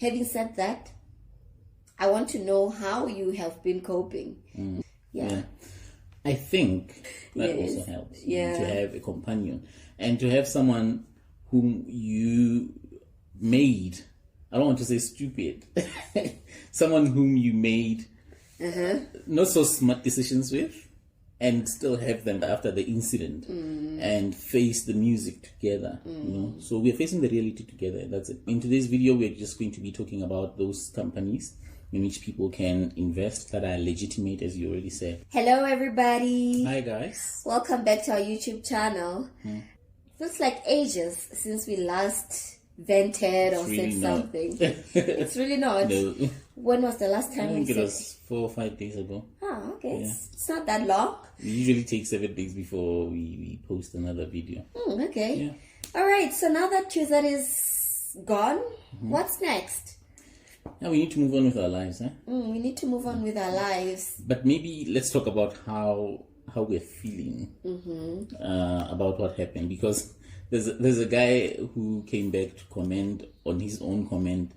having said that, I want to know how you have been coping. Yeah. I think that also helps. To have a companion and to have someone whom you made, I don't want to say stupid, someone whom you made not so smart decisions with, and still have them after the incident and face the music together. So we're facing the reality together. That's it. In today's video, we're just going to be talking about those companies in which people can invest that are legitimate, as you already said. Hello, everybody. Hi, guys. Welcome back to our YouTube channel. Feels like ages since we last vented or said something. It's really not. No. When was the last time I think we it said? was 4 or 5 days ago. Oh, okay. Yeah. It's not that long. We usually take 7 days before we post another video. Okay. Yeah. All right. So now that Tuesday is gone, what's next? Now we need to move on with our lives, huh? We need to move on with our lives. But maybe let's talk about how we're feeling about what happened, because there's a guy who came back to comment on his own comment.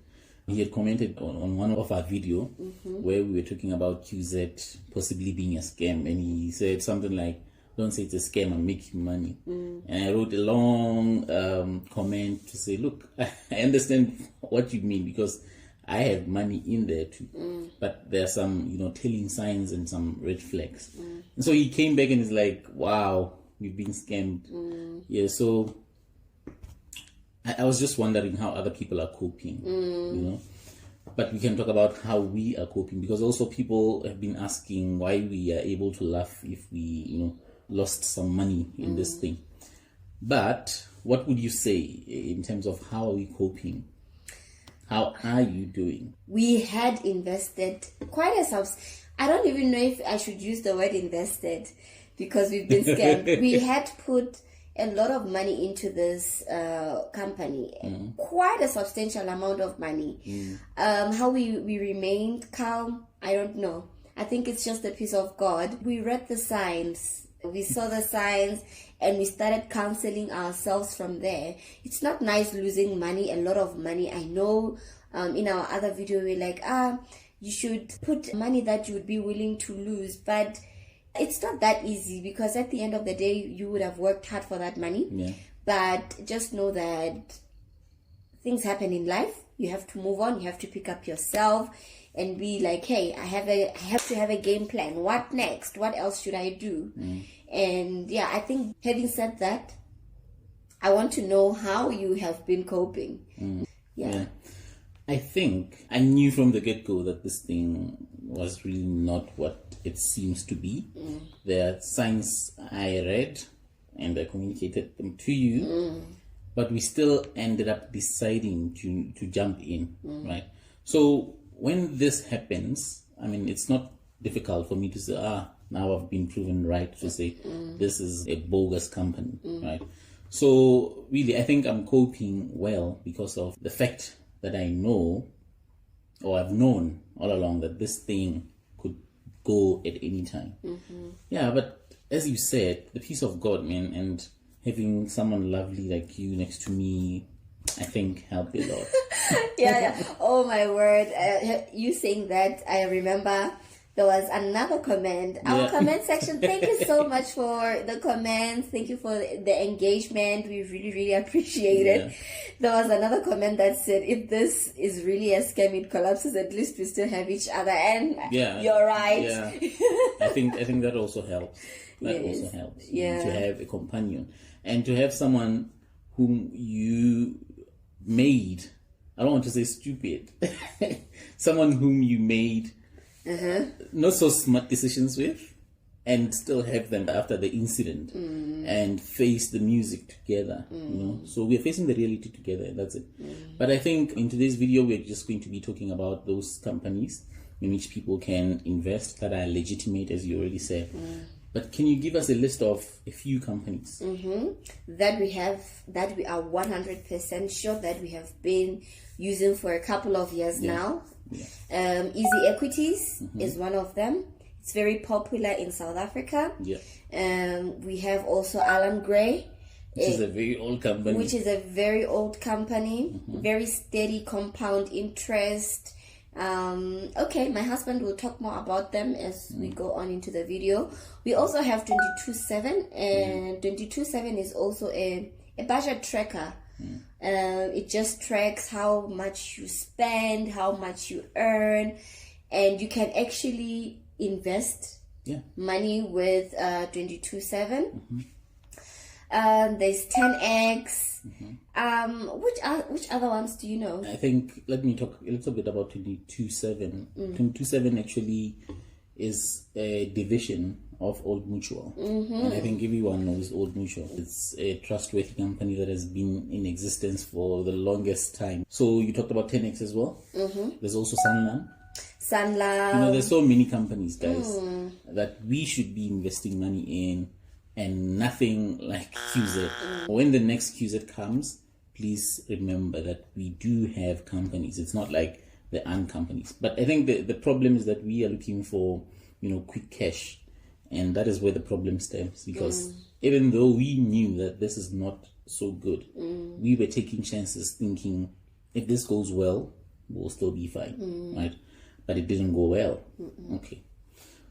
He had commented on one of our video where we were talking about QZ possibly being a scam, and he said something like, "Don't say it's a scam, I'm making money." And I wrote a long comment to say, look, I understand what you mean, because I have money in there too, but there are some, telling signs and some red flags. And so he came back and is like, "Wow, you've been scammed." Yeah, so I was just wondering how other people are coping, But we can talk about how we are coping, because also people have been asking why we are able to laugh if we, lost some money in this thing. But what would you say in terms of how are we coping? How are you doing? We had invested quite a I don't even know if I should use the word invested, because we've been scammed. We had put a lot of money into this company, quite a substantial amount of money. How we remained calm, I don't know. I think it's just a piece of God. We read the signs, we saw the signs, and we started counseling ourselves from there. It's not nice losing money, a lot of money. I know in our other video we're like, you should put money that you would be willing to lose, but it's not that easy, because at the end of the day you would have worked hard for that money. But just know that things happen in life. You have to move on, you have to pick up yourself and be like, hey, I have to have a game plan. What next? What else should I do? And yeah, I think having said that, I want to know how you have been coping. Yeah. I think I knew from the get-go that this thing was really not what it seems to be. There are signs I read and I communicated them to you, but we still ended up deciding to jump in, right? So when this happens, I mean, it's not difficult for me to say, now I've been proven right to say this is a bogus company, right? So really, I think I'm coping well because of the fact that I know, or I've known all along, that this thing could go at any time. Yeah, but as you said, the peace of God, man, and having someone lovely like you next to me, I think helped a lot. Yeah. Oh my word. You saying that, I remember there was another comment. Our comment section, thank you so much for the comments. Thank you for the engagement. We really, really appreciate it. There was another comment that said, if this is really a scam, it collapses, at least we still have each other. And you're right. Yeah. I think that also helps. That also helps. To have a companion and to have someone whom you made, I don't want to say stupid, someone whom you made not so smart decisions with, and still have them after the incident and face the music together. So we're facing the reality together. That's it. But I think in today's video we're just going to be talking about those companies in which people can invest that are legitimate, as you already said. But can you give us a list of a few companies that we are 100% sure that we have been using for a couple of years now? Easy Equities is one of them. It's very popular in South Africa. We have also Alan Gray. Which is a very old company. Which is a very old company, very steady compound interest. Okay, my husband will talk more about them as we go on into the video. We also have 22/7, and 22/7 is also a budget tracker. It just tracks how much you spend, how much you earn, and you can actually invest money with 22/7. There's 10x. Which other ones do you know? I think, let me talk a little bit about 22/7. 22/7 actually is a division of Old Mutual. And I think everyone knows Old Mutual. It's a trustworthy company that has been in existence for the longest time. So you talked about 10x as well. There's also Sanlam. There's so many companies, guys, that we should be investing money in, and nothing like QZ. When the next QZ comes, please remember that we do have companies. It's not like there aren't companies. But I think the problem is that we are looking for, quick cash. And that is where the problem stems. Because even though we knew that this is not so good, we were taking chances thinking, if this goes well, we'll still be fine, right? But it didn't go well. Okay.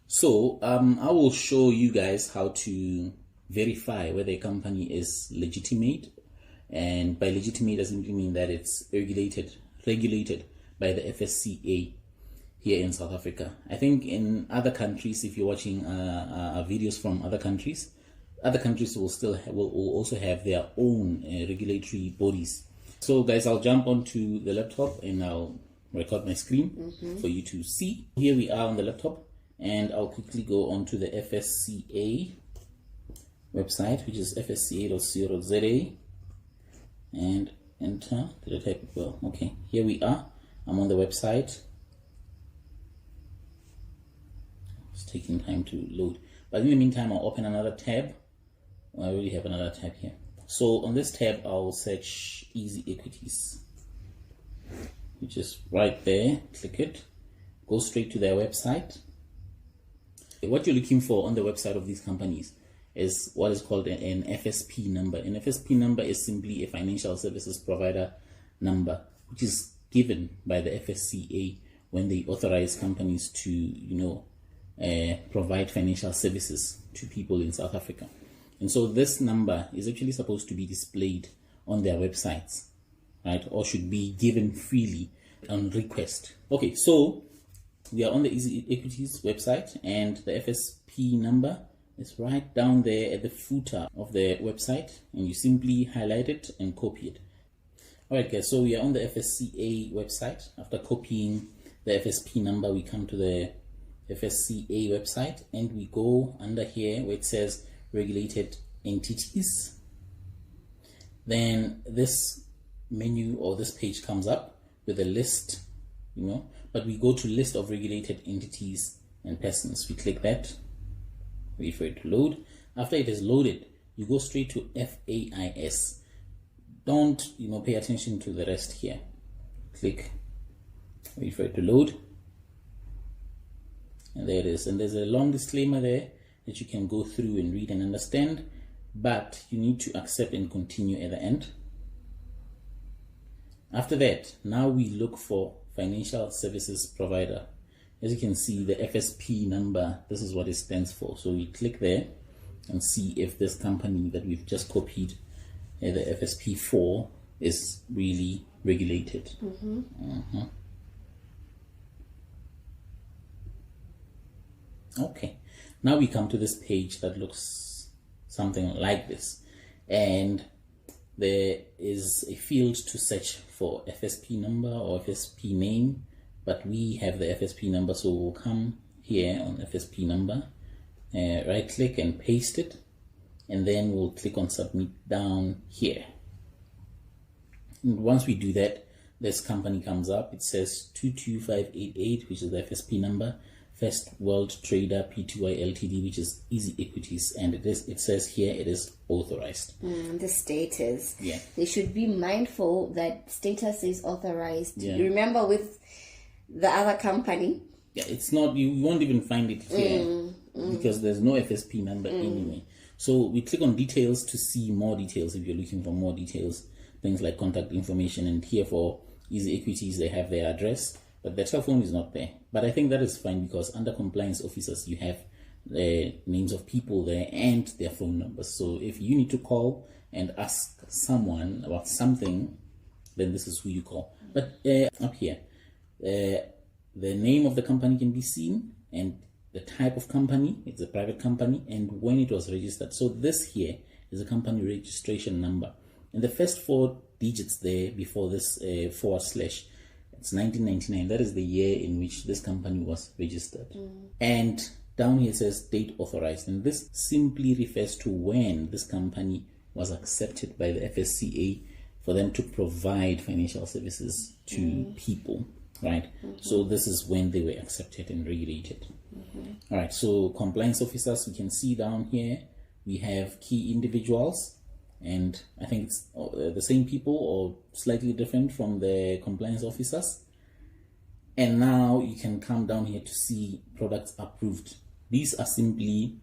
So I will show you guys how to verify whether a company is legitimate. And by legitimate doesn't mean that it's regulated by the FSCA here in South Africa. I think in other countries, if you're watching videos from other countries will also have their own regulatory bodies. So guys, I'll jump onto the laptop and I'll record my screen for you to see. Here we are on the laptop. And I'll quickly go on to the FSCA website, which is fsca.co.za, and enter. Did I type it well? Okay, here we are. I'm on the website. It's taking time to load. But in the meantime, I'll open another tab. I already have another tab here. So on this tab, I'll search Easy Equities, which is right there. Click it. Go straight to their website. What you're looking for on the website of these companies is what is called an FSP number. An FSP number is simply a financial services provider number, which is given by the FSCA when they authorize companies to, provide financial services to people in South Africa. And so this number is actually supposed to be displayed on their websites, right? Or should be given freely on request. Okay, so we are on the Easy Equities website, and the FSP number is right down there at the footer of the website, and you simply highlight it and copy it. Alright guys, so we are on the FSCA website. After copying the FSP number, we come to the FSCA website and we go under here where it says regulated entities. Then this menu or this page comes up with a list, but we go to list of regulated entities and persons. We click that, wait for it to load. After it is loaded, you go straight to FAIS. Don't pay attention to the rest here. Click, wait for it to load, and there it is. And there's a long disclaimer there that you can go through and read and understand, but you need to accept and continue at the end. After that, now we look for financial services provider. As you can see, the FSP number, this is what it stands for. So we click there and see if this company that we've just copied, the FSP4, is really regulated. Okay, now we come to this page that looks something like this, and there is a field to search for FSP number or FSP name, but we have the FSP number, so we'll come here on FSP number, right click and paste it, and then we'll click on submit down here. And once we do that, this company comes up. It says 22588, which is the FSP number, First World Trader Pty Ltd, which is Easy Equities, and it says here it is authorized. The status. Yeah. They should be mindful that status is authorized. Yeah. Remember with the other company. Yeah, it's not, you won't even find it here because there's no FSP number anyway. So we click on details to see more details if you're looking for more details, things like contact information, and here for Easy Equities, they have their address, but their telephone is not there. But I think that is fine because under compliance officers, you have the names of people there and their phone numbers. So if you need to call and ask someone about something, then this is who you call. But up here, the name of the company can be seen, and the type of company, it's a private company, and when it was registered. So this here is a company registration number. And the first 4 digits there before this / it's 1999. That is the year in which this company was registered. And down here it says date authorized. And this simply refers to when this company was accepted by the FSCA for them to provide financial services to people, right? So this is when they were accepted and regulated. All right, so compliance officers, we can see down here, we have key individuals, and I think it's the same people or slightly different from the compliance officers. And now you can come down here to see products approved. These are simply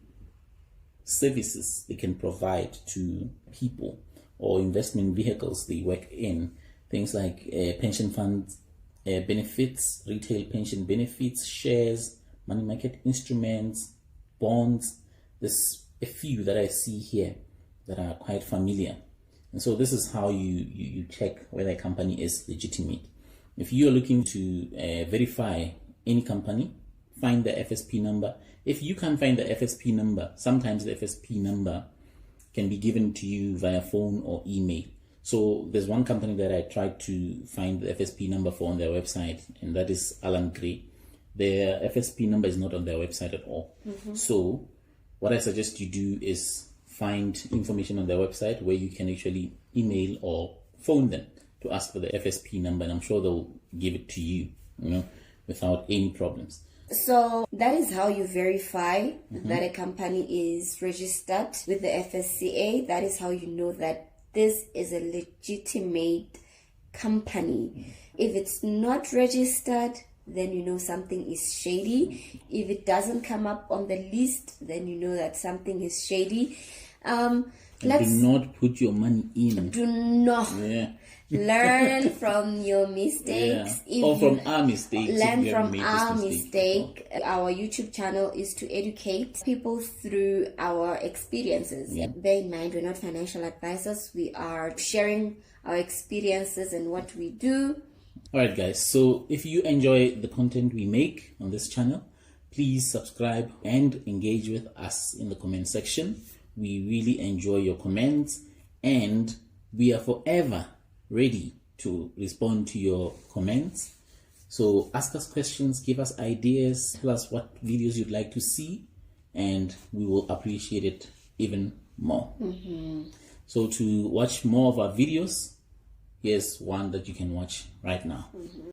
services they can provide to people or investment vehicles they work in. Things like pension funds, benefits, retail pension benefits, shares, money market instruments, bonds. There's a few that I see here that are quite familiar. And so this is how you check whether a company is legitimate. If you're looking to verify any company, find the FSP number. If you can't find the FSP number, sometimes the FSP number can be given to you via phone or email. So there's one company that I tried to find the FSP number for on their website, and that is Alan Gray. Their FSP number is not on their website at all. So what I suggest you do is find information on their website where you can actually email or phone them to ask for the FSP number, and I'm sure they'll give it to you, without any problems. So that is how you verify that a company is registered with the FSCA. That is how you know that this is a legitimate company. If it's not registered, then you know something is shady. If it doesn't come up on the list, then you know that something is shady. Do not put your money in. Do not. Learn from your mistakes. Or from our mistakes. Learn from our mistake. Our YouTube channel is to educate people through our experiences. Bear in mind, we're not financial advisors. We are sharing our experiences and what we do. Alright guys, so if you enjoy the content we make on this channel, please subscribe and engage with us in the comment section. We really enjoy your comments, and we are forever ready to respond to your comments. So ask us questions, give us ideas, tell us what videos you'd like to see, and we will appreciate it even more. So to watch more of our videos, here's one that you can watch right now.